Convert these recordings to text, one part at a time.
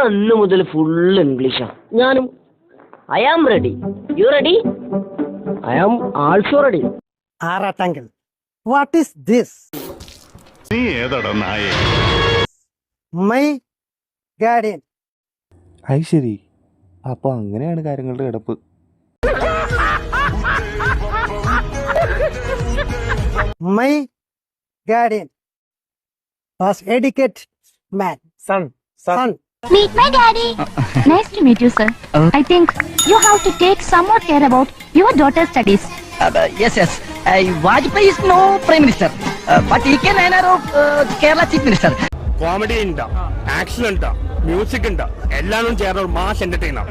അന്ന് മുതൽ ഫുൾ ഇംഗ്ലീഷാണ്. ഞാനും I am ready. You ready? I am also ready. ആറാട്ടാങ്കൽ, വാട്ട് ഈസ് ദിസ്? നീ ഏതാടാ നായേ? My guardian. അത് ശരി, അപ്പൊ അങ്ങനെയാണ് കാര്യങ്ങളുടെ കിടപ്പ്. My guardian was educated man. Son Son. Meet my daddy. Nice to meet you, sir. I think you have to take some more care about your daughter's studies. Yes. Vajpayee is no Prime Minister, but he can manner of Kerala Chief Minister. Comedy ഉണ്ടാ, action ഉണ്ടാ, music ഉണ്ടാ, എല്ലാം ചേർന്ന ഒരു mass entertainer.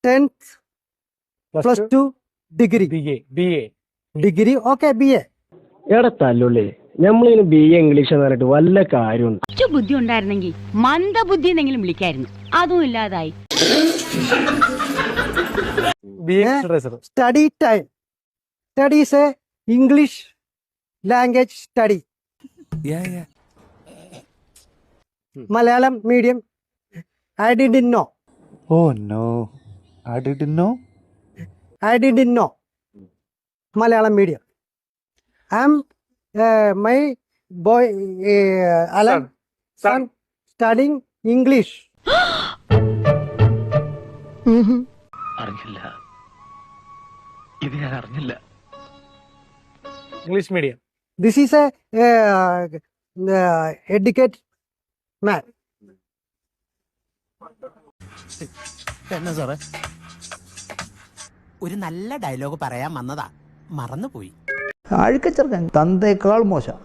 10th plus 2 degree. Degree okay BA. എടാ തല്ലുള്ളേ, നമ്മളിങ്ങനെ BA English എന്ന് പറഞ്ഞിട്ട് വല്ല കാര്യമുണ്ട്? കുറച്ചു ബുദ്ധി ഉണ്ടായിരുന്നെങ്കിൽ മന്ദബുദ്ധി എന്നെങ്കിലും വിളിക്കായിരുന്നു. അതും ഇല്ലാതായി. Study time. Study is a English language study. Malayalam medium. I didn't know. Oh no, I didn't know. Malayalam medium. I'm my boy Alan son studying English. അറിഞ്ഞില്ല, ഇത് ഞാൻ അറിഞ്ഞില്ല. English medium. This is a educated man. എന്നാ സാറേ, ഒരു നല്ല dialogue പറയാൻ വന്നതാ, മറന്നുപോയി. അഴുക്കച്ചെറുക്കൻ തന്തേക്കാൾ മോശം.